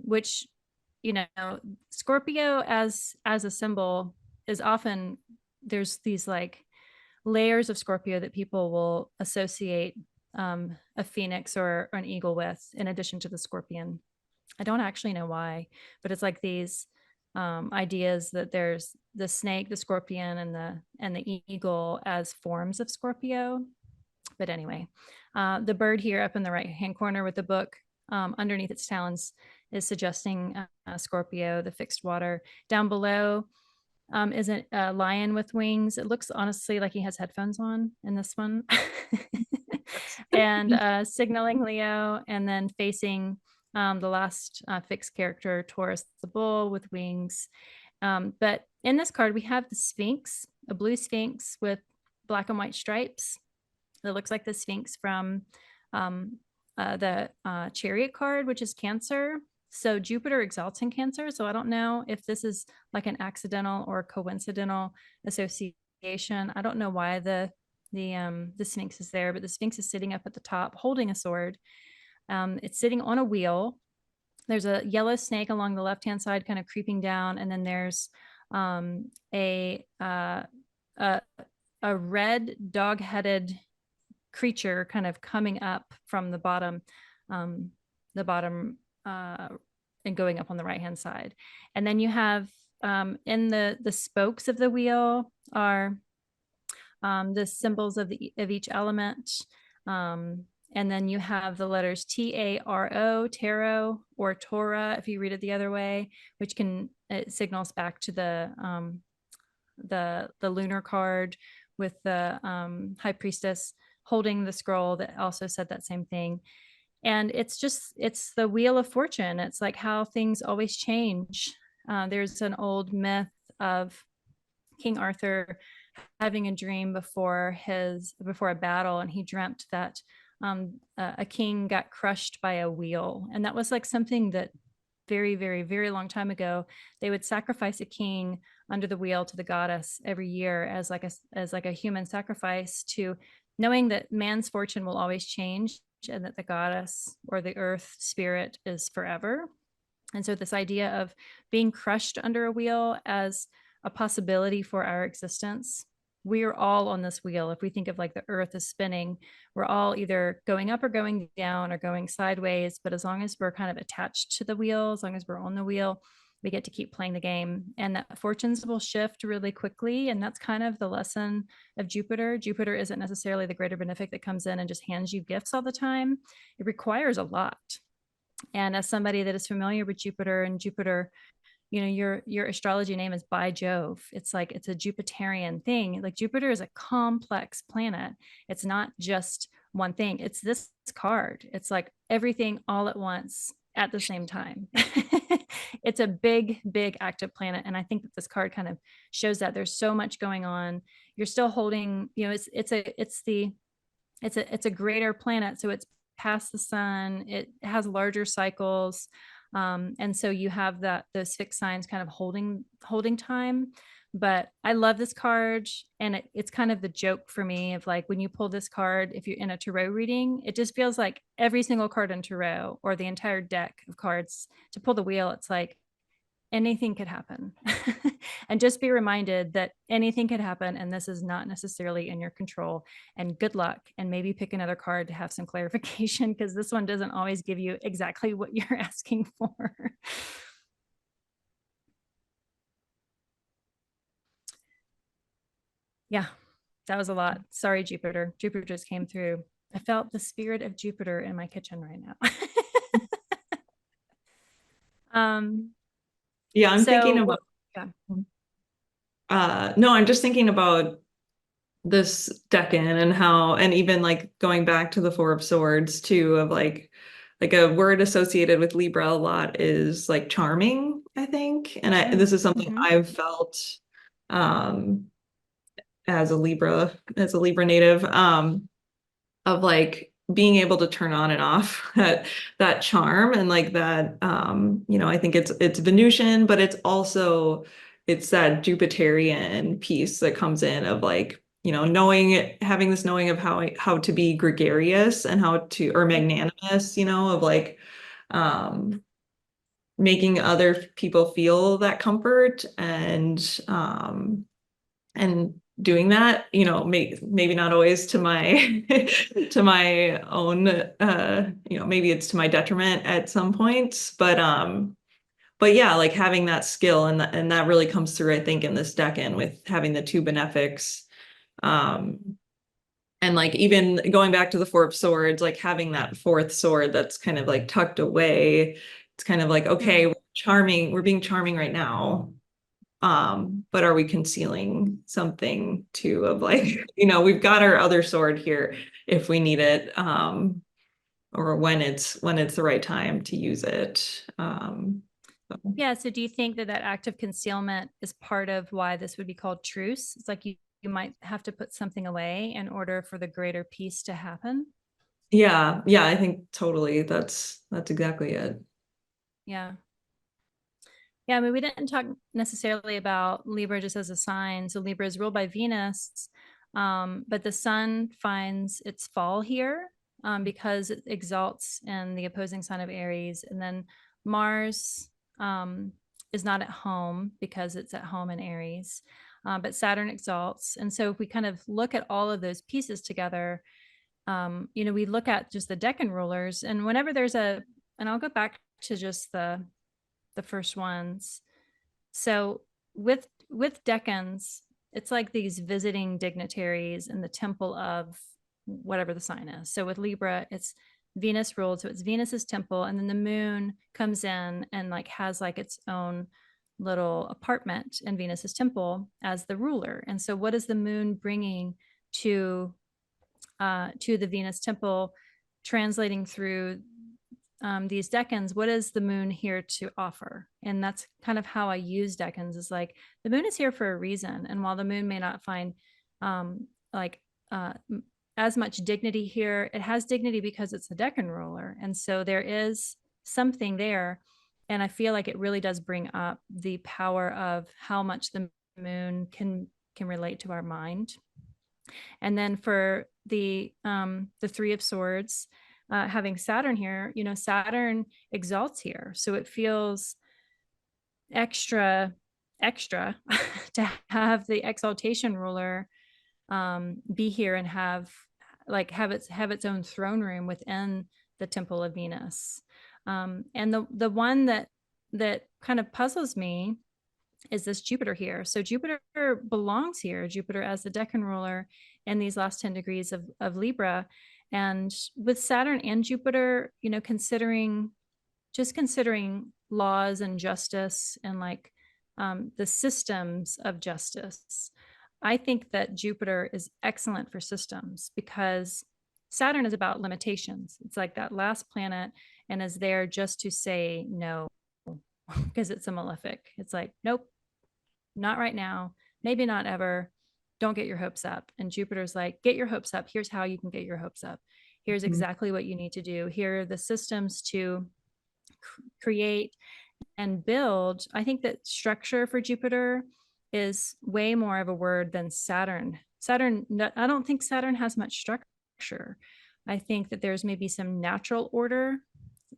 which, Scorpio as a symbol is often, there's these like layers of Scorpio that people will associate a phoenix or an eagle with, in addition to the scorpion. I don't actually know why, but it's like these ideas that there's the snake, the scorpion, and the eagle as forms of Scorpio. But anyway, the bird here up in the right hand corner with the book underneath its talons is suggesting Scorpio, the fixed water. Down below is a lion with wings. It looks honestly like he has headphones on in this one. And signaling Leo, and then facing the last fixed character, Taurus the bull with wings. But in this card, we have the Sphinx, a blue Sphinx with black and white stripes. It looks like the Sphinx from the Chariot card, which is Cancer. So Jupiter exalts in Cancer. So I don't know if this is like an accidental or coincidental association. I don't know why the Sphinx is there, but the Sphinx is sitting up at the top holding a sword. It's sitting on a wheel. There's a yellow snake along the left-hand side kind of creeping down, and then there's um, a, uh, a a red dog-headed creature kind of coming up from um, the bottom and going up on the right-hand side. And then you have in the spokes of the wheel are the symbols of each element. And then you have the letters T-A-R-O, tarot, or Torah, if you read it the other way, which it signals back to the lunar card with the high priestess holding the scroll that also said that same thing. And it's the Wheel of Fortune. It's like how things always change. There's an old myth of King Arthur having a dream before a battle, and he dreamt that a king got crushed by a wheel. And that was like something that very, very, very long time ago, they would sacrifice a king under the wheel to the goddess every year as like a human sacrifice, to knowing that man's fortune will always change and that the goddess or the earth spirit is forever. And so this idea of being crushed under a wheel as a possibility for our existence, we are all on this wheel. If we think of like the earth is spinning, we're all either going up or going down or going sideways. But as long as we're kind of attached to the wheel, as long as we're on the wheel, we get to keep playing the game, and that fortunes will shift really quickly. And that's kind of the lesson of Jupiter. Jupiter isn't necessarily the greater benefic that comes in and just hands you gifts all the time. It requires a lot. And as somebody that is familiar with Jupiter, and Jupiter, your astrology name is ByJove. It's like, it's a Jupiterian thing. Like Jupiter is a complex planet. It's not just one thing. It's this card. It's like everything all at once at the same time. It's a big, big active planet. And I think that this card kind of shows that there's so much going on. You're still holding, it's a greater planet. So it's past the sun. It has larger cycles. And so you have those fixed signs kind of holding time. But I love this card, and it's kind of the joke for me of like, when you pull this card, if you're in a tarot reading, it just feels like every single card in tarot or the entire deck of cards, to pull the wheel, it's like anything could happen. And just be reminded that anything could happen, and this is not necessarily in your control. And good luck, and maybe pick another card to have some clarification, because this one doesn't always give you exactly what you're asking for. Yeah, that was a lot. Sorry, Jupiter. Jupiter just came through. I felt the spirit of Jupiter in my kitchen right now. Yeah, I'm thinking so about, yeah. no, I'm just thinking about this decan and how, and even like going back to the Four of Swords too, of like a word associated with Libra a lot is like charming, I think. And this is something Mm-hmm. I've felt um as a Libra native, of like being able to turn on and off that charm, and like that, I think it's Venusian, but it's that Jupiterian piece that comes in of like, having this knowing of how to be gregarious and or magnanimous, of like making other people feel that comfort, and doing that, maybe not always to my to my own, maybe it's to my detriment at some points, but yeah, like having that skill, and that really comes through, I think, in this decan with having the two benefics. And like even going back to the Four of Swords, like having that fourth sword that's kind of like tucked away. It's kind of like, okay, we're being charming right now. But are we concealing something too, of like, we've got our other sword here if we need it, or when it's the right time to use it. Yeah. So do you think that act of concealment is part of why this would be called truce? It's like you might have to put something away in order for the greater peace to happen. Yeah, yeah, I think totally. That's exactly it. Yeah. Yeah. I mean, we didn't talk necessarily about Libra just as a sign. So Libra is ruled by Venus, but the sun finds its fall here, because it exalts in the opposing sign of Aries. And then Mars is not at home because it's at home in Aries, but Saturn exalts. And so if we kind of look at all of those pieces together, we look at just the decan rulers, and whenever and I'll go back to just the first ones. So with decans, it's like these visiting dignitaries in the temple of whatever the sign is. So with Libra, it's Venus ruled, so it's Venus's temple, and then the moon comes in and like has like its own little apartment in Venus's temple as the ruler. And so what is the moon bringing to the Venus temple, translating through these decans, what is the moon here to offer? And that's kind of how I use decans, is like the moon is here for a reason. And while the moon may not find like as much dignity here, it has dignity because it's a decan ruler. And so there is something there. And I feel like it really does bring up the power of how much the moon can relate to our mind. And then for the Three of Swords, having Saturn here, Saturn exalts here, so it feels extra to have the exaltation ruler be here and have its own throne room within the Temple of Venus. And the one that kind of puzzles me is this Jupiter here. So Jupiter belongs here, Jupiter as the decan ruler in these last 10 degrees of Libra. And with Saturn and Jupiter, considering laws and justice and the systems of justice, I think that Jupiter is excellent for systems, because Saturn is about limitations. It's like that last planet and is there just to say no, because it's a malefic. It's like, nope, not right now, maybe not ever. Don't get your hopes up. And Jupiter's like, get your hopes up. Here's how you can get your hopes up. Here's exactly what you need to do. Here are the systems to create and build. I think that structure for Jupiter is way more of a word than Saturn. I don't think Saturn has much structure. I think that there's maybe some natural order,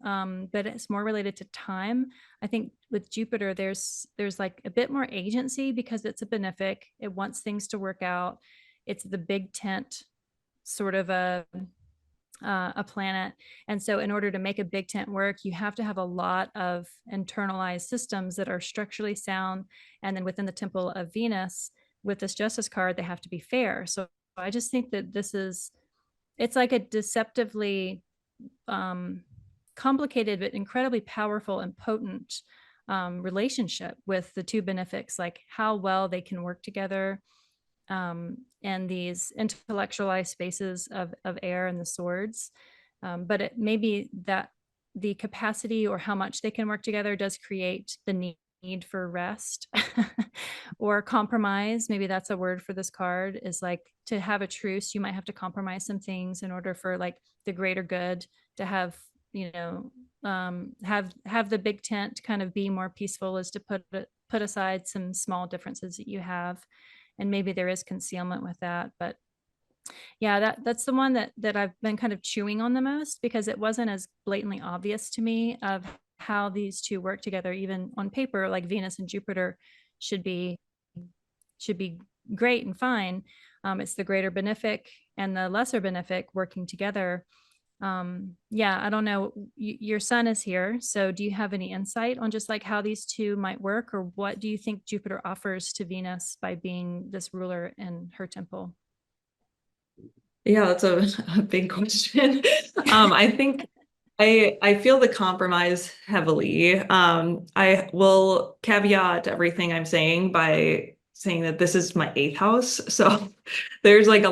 but it's more related to time. I think with Jupiter, there's like a bit more agency because it's a benefic. It wants things to work out. It's the big tent sort of a planet. And so in order to make a big tent work, you have to have a lot of internalized systems that are structurally sound. And then within the Temple of Venus, with this Justice card, they have to be fair. So I just think that it's like a deceptively complicated but incredibly powerful and potent relationship with the two benefics, like how well they can work together, and these intellectualized spaces of air and the swords. But it may be that the capacity or how much they can work together does create the need for rest or compromise. Maybe that's a word for this card, is like to have a truce. You might have to compromise some things in order for like the greater good to have, have the big tent kind of be more peaceful, is to put aside some small differences that you have. And maybe there is concealment with that, but yeah, that's the one that I've been kind of chewing on the most, because it wasn't as blatantly obvious to me of how these two work together. Even on paper, like Venus and Jupiter should be great and fine. It's the greater benefic and the lesser benefic working together. Yeah, I don't know. Your sun is here. So do you have any insight on just like how these two might work, or what do you think Jupiter offers to Venus by being this ruler in her temple? Yeah, that's a big question. I think I feel the compromise heavily. I will caveat everything I'm saying by saying that this is my eighth house. So there's like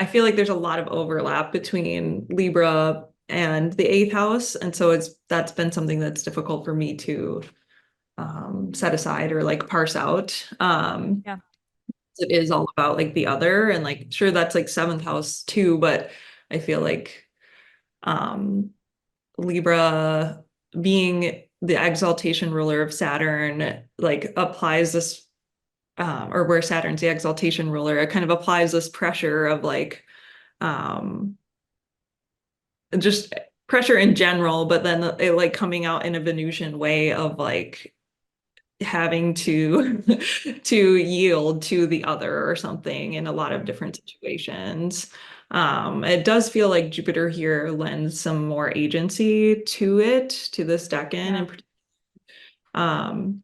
I feel like there's a lot of overlap between Libra and the eighth house. And so that's been something that's difficult for me to set aside or like parse out. Yeah. It is all about like the other, and like sure that's like seventh house too, but I feel like Libra being the exaltation ruler of Saturn like applies this or where Saturn's the exaltation ruler, it kind of applies this pressure of like just pressure in general, but then it like coming out in a Venusian way of like having to to yield to the other or something in a lot of different situations. It does feel like Jupiter here lends some more agency to this decan. And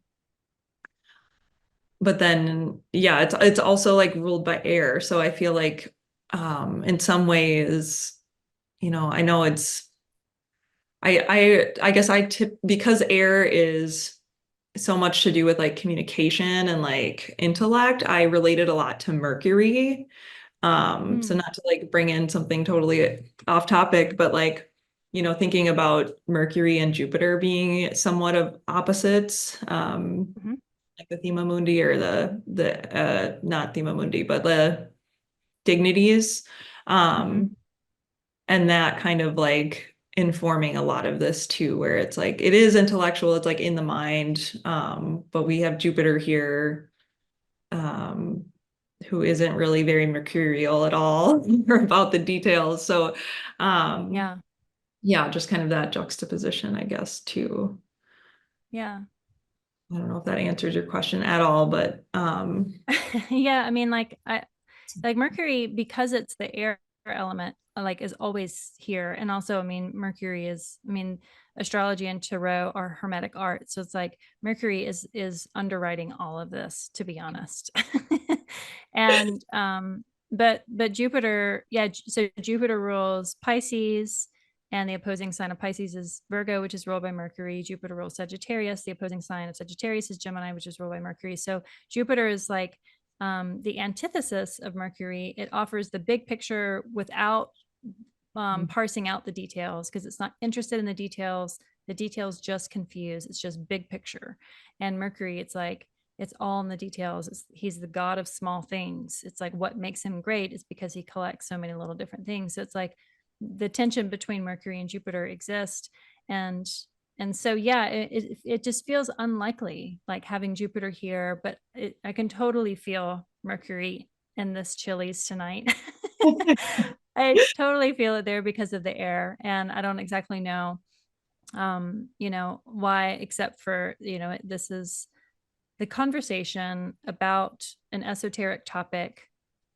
but then yeah, it's also like ruled by air. So I feel like in some ways, I know I guess I tip because air is so much to do with like communication and like intellect. I related a lot to Mercury. So not to like bring in something totally off topic, but like thinking about Mercury and Jupiter being somewhat of opposites, Mhm, like the Thema Mundi or the not Thema Mundi, but the dignities. mhm. Um, and that kind of like informing a lot of this too, where it's like it is intellectual, it's like in the mind. But we have Jupiter here, um, who isn't really very mercurial at all or about the details. So um, Yeah, yeah, just kind of that juxtaposition, I guess, too. yeah. I don't know if that answers your question at all, but Yeah, I mean, like Mercury, because it's the air element, like is always here. And also, I mean, Mercury is, I mean, astrology and tarot are hermetic art. So it's like Mercury is underwriting all of this, to be honest. And but Jupiter, yeah, so Jupiter rules Pisces, and the opposing sign of Pisces is Virgo, which is ruled by Mercury. Jupiter rules Sagittarius. The opposing sign of Sagittarius is Gemini, which is ruled by Mercury. So Jupiter is like the antithesis of Mercury. It offers the big picture without parsing out the details, because it's not interested in the details. The details just confuse. It's just big picture. And Mercury, it's like it's all in the details. He's the god of small things. It's like what makes him great is because he collects so many little different things. So it's like the tension between Mercury and Jupiter exists, and so yeah, it just feels unlikely, like having Jupiter here, but I can totally feel Mercury in this Chili's tonight. I totally feel it there because of the air, and I don't exactly know, why, except for, this is the conversation about an esoteric topic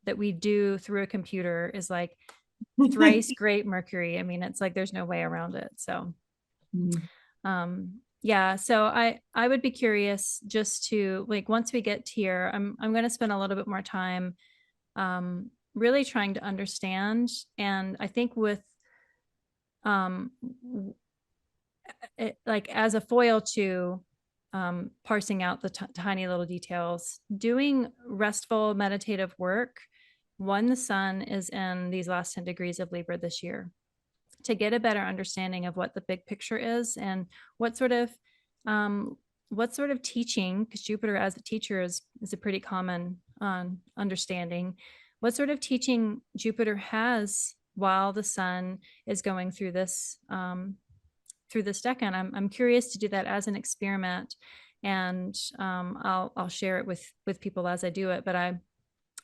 that we do through a computer is like thrice great Mercury. I mean, it's like there's no way around it. So yeah, so I would be curious just to, like, once we get here, I'm going to spend a little bit more time really trying to understand. And I think with um like as a foil to parsing out the tiny little details, doing restful meditative work, one, the sun is in these last 10 degrees of Libra this year, to get a better understanding of what the big picture is, and what sort of um, teaching, because Jupiter as a teacher is a pretty common understanding, what sort of teaching Jupiter has while the sun is going through this decan. I'm curious to do that as an experiment, and I'll share it with people as I do it. But I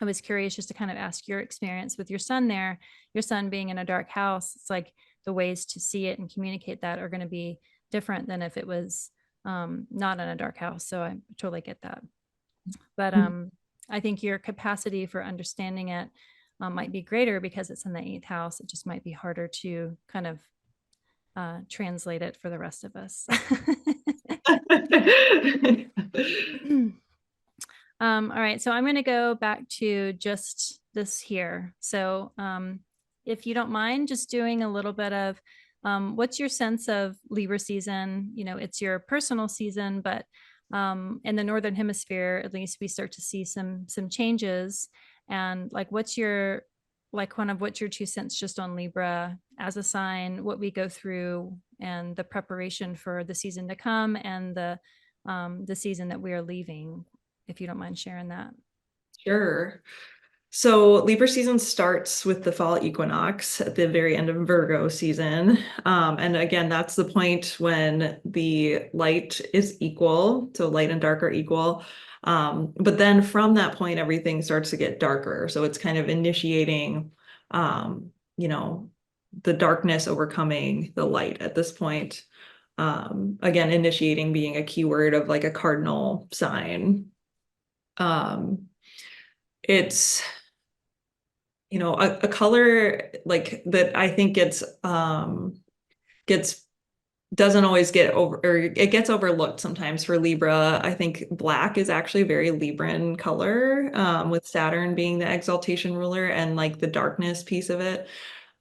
was curious just to kind of ask your experience with your son there, your son being in a dark house. It's like the ways to see it and communicate that are going to be different than if it was not in a dark house. So I totally get that. But I think your capacity for understanding it might be greater because it's in the 8th house. It just might be harder to kind of translate it for the rest of us. All right, so I'm going to go back to just this here. So if you don't mind just doing a little bit of what's your sense of Libra season? It's your personal season, but in the Northern Hemisphere, at least, we start to see some changes. And like, what's your what's your 2 cents just on Libra as a sign, what we go through, and the preparation for the season to come, and the season that we are leaving, if you don't mind sharing that. Sure. So Libra season starts with the fall equinox at the very end of Virgo season. And again, that's the point when the light is equal. So light and dark are equal. But then from that point, everything starts to get darker. So it's kind of initiating, you know, the darkness overcoming the light at this point. Again, initiating being a keyword of like a cardinal sign. Um, it's a color like that I think gets doesn't always get over, or it gets overlooked sometimes for Libra. I think black is actually a very Libran color, with Saturn being the exaltation ruler and like the darkness piece of it.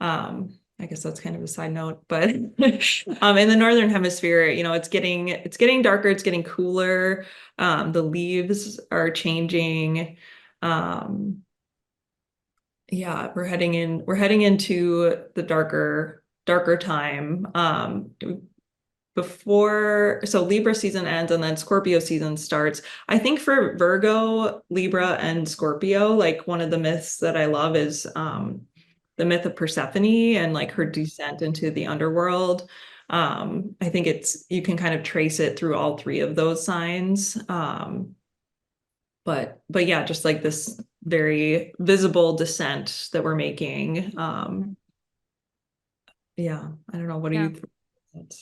I guess that's kind of a side note, but in the Northern Hemisphere, it's getting darker, it's getting cooler. The leaves are changing. Yeah, we're heading into the darker darker time. So Libra season ends and then Scorpio season starts. I think for Virgo, Libra, and Scorpio, like one of the myths that I love is the myth of Persephone and like her descent into the underworld. I think you can kind of trace it through all three of those signs. But yeah, just like this very visible descent that we're making. Yeah, I don't know. What do Yeah. you think?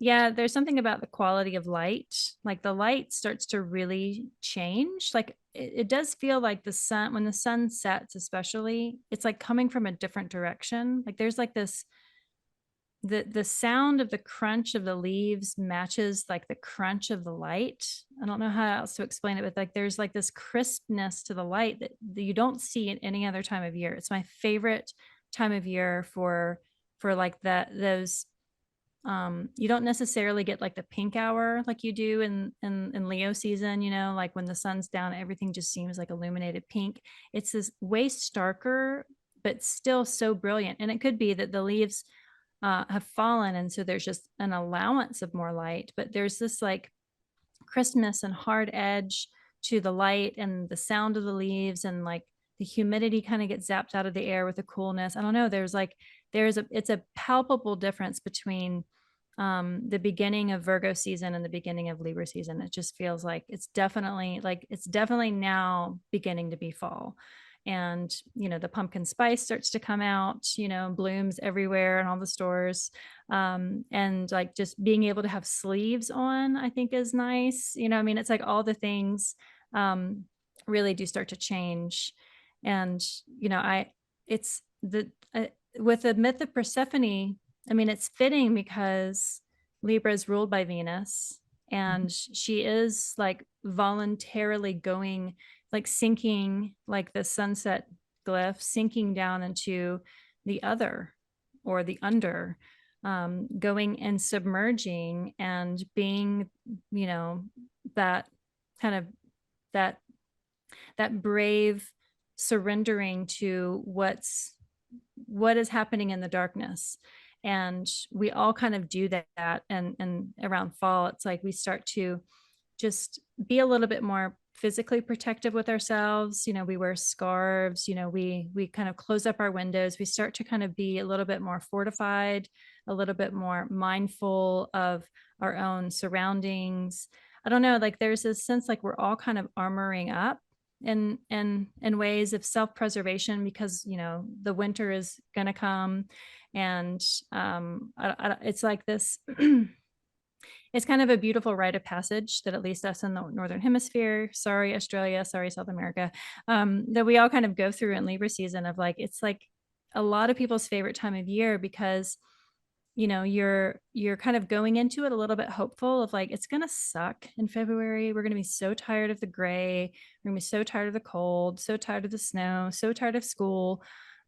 Yeah, there's something about the quality of light. Like the light starts to really change. Like it does feel like the sun, when the sun sets, especially, it's like coming from a different direction. Like there's like this, the sound of the crunch of the leaves matches like the crunch of the light. I don't know how else to explain it, but like there's like this crispness to the light that you don't see at any other time of year. It's my favorite time of year for like that those you don't necessarily get like the pink hour like you do in Leo season, you know, like when the sun's down, everything just seems like illuminated pink. It's this way starker, but still so brilliant. And it could be that the leaves have fallen, and so there's just an allowance of more light, but there's this like crispness and hard edge to the light and the sound of the leaves, and like the humidity kind of gets zapped out of the air with the coolness. I don't know, it's a palpable difference between the beginning of Virgo season and the beginning of Libra season. It just feels like it's definitely now beginning to be fall. And you know, the pumpkin spice starts to come out, you know, blooms everywhere in all the stores. And like just being able to have sleeves on, I think is nice. You know, I mean, it's like all the things really do start to change. And you know, I it's the with the myth of Persephone, I mean, it's fitting because Libra is ruled by Venus, and she is like voluntarily going, like sinking, like the sunset glyph, sinking down into the other or the under, going and submerging and being, you know, that kind of that that brave surrendering to what is happening in the darkness. And we all kind of do that. And around fall, it's like we start to just be a little bit more physically protective with ourselves. You know, we wear scarves, you know, we kind of close up our windows. We start to kind of be a little bit more fortified, a little bit more mindful of our own surroundings. I don't know, like there's this sense like we're all kind of armoring up in ways of self-preservation, because you know the winter is going to come. And it's like this it's kind of a beautiful rite of passage that at least us in the northern hemisphere, sorry Australia, sorry South America, that we all kind of go through in Libra season, of like it's like a lot of people's favorite time of year, because you know you're kind of going into it a little bit hopeful of like it's going to suck in February. We're going to be so tired of the gray, we're going to be so tired of the cold, so tired of the snow, so tired of school.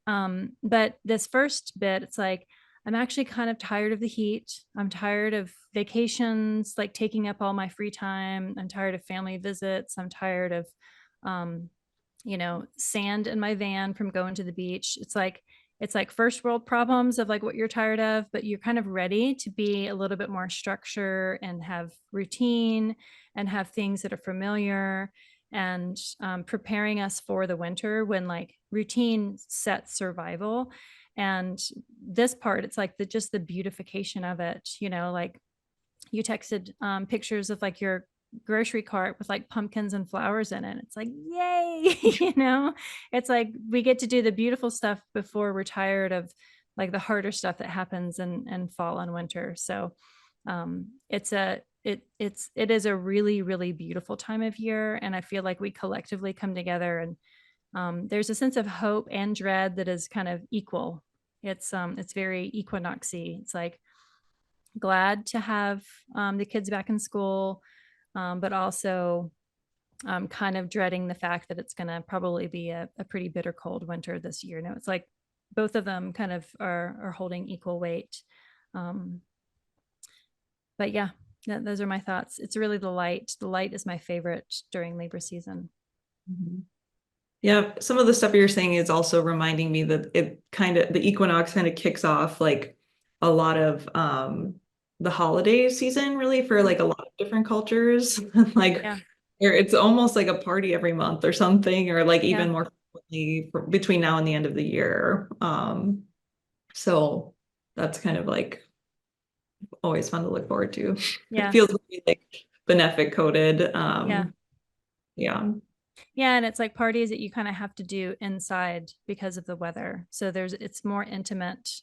But this first bit, it's like I'm actually kind of tired of the heat. I'm tired of vacations, like taking up all my free time. I'm tired of family visits. I'm tired of, um, you know, sand in my van from going to the beach. It's like first world problems of like what you're tired of, but you're kind of ready to be a little bit more structure and have routine and have things that are familiar, and preparing us for the winter when like routine sets survival. And this part, it's like just the beautification of it, you know, like you texted pictures of like your grocery cart with like pumpkins and flowers in it. It's like, yay, you know, it's like we get to do the beautiful stuff before we're tired of like the harder stuff that happens in fall and winter. So it is a really, really beautiful time of year. And I feel like we collectively come together, and there's a sense of hope and dread that is kind of equal. It's very equinoxy. It's like glad to have the kids back in school, but also kind of dreading the fact that it's going to probably be a pretty bitter cold winter this year. No, it's like both of them kind of are holding equal weight. Um, but yeah, those are my thoughts. It's really the light. The light is my favorite during Libra season. Mhm. Yeah, some of the stuff you're saying is also reminding me that the equinox kind of kicks off like a lot of the holiday season really for like a lot of different cultures. Like Yeah. it's almost like a party every month or something, or like Yeah. even more frequently between now and the end of the year. So that's kind of like always fun to look forward to. It Yeah. feels really like benefic coded. Yeah. Yeah. Yeah, and it's like parties that you kind of have to do inside because of the weather. So it's more intimate.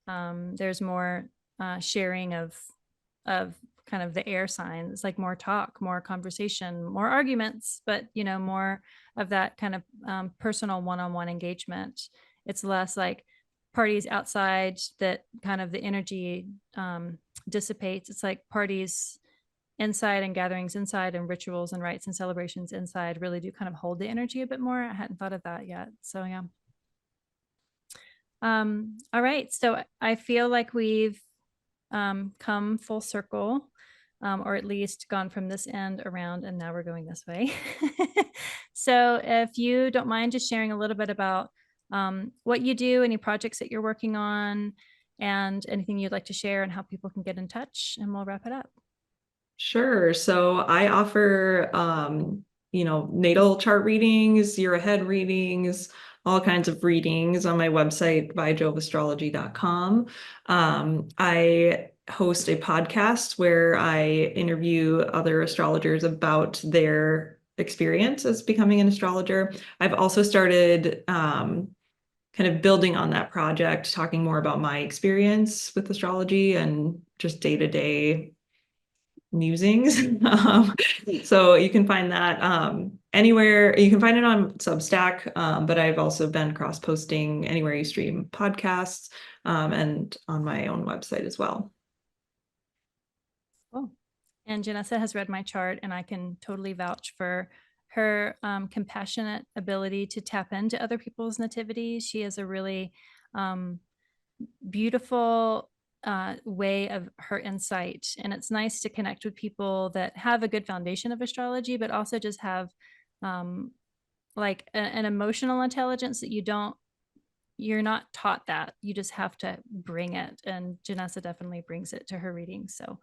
There's more sharing of kind of the air signs. It's like more talk, more conversation, more arguments, but more of that kind of personal one-on-one engagement. It's less like parties outside that kind of the energy dissipates. It's like parties inside and gatherings inside and rituals and rites and celebrations inside really do kind of hold the energy a bit more. I hadn't thought of that yet. So yeah. All right. So I feel like we've come full circle, or at least gone from this end around, and now we're going this way. So if you don't mind just sharing a little bit about what you do, any projects that you're working on, and anything you'd like to share and how people can get in touch, and we'll wrap it up. Sure. So I offer, natal chart readings, year ahead readings, all kinds of readings on my website, byjoveastrology.com. I host a podcast where I interview other astrologers about their experience as becoming an astrologer. I've also started, kind of building on that project, talking more about my experience with astrology and just day-to-day musings. So you can find that anywhere. You can find it on Substack, but I've also been cross-posting anywhere you stream podcasts, and on my own website as well. Cool. And Janessa has read my chart, and I can totally vouch for her compassionate ability to tap into other people's nativities. She has a really beautiful way of her insight. And it's nice to connect with people that have a good foundation of astrology, but also just have like an emotional intelligence that you're not taught that. You just have to bring it. And Janessa definitely brings it to her readings. So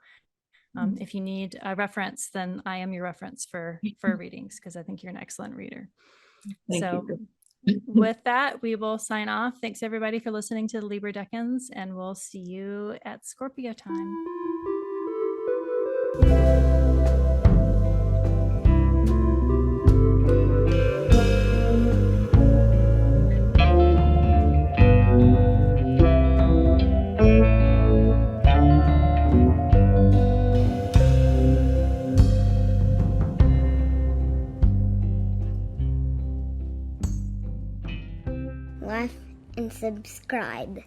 if you need a reference, then I am your reference for readings, because I think you're an excellent reader. Thank So you. with that, we will sign off. Thanks everybody for listening to the Libra Decans, and we'll see you at Scorpio time. Like and subscribe.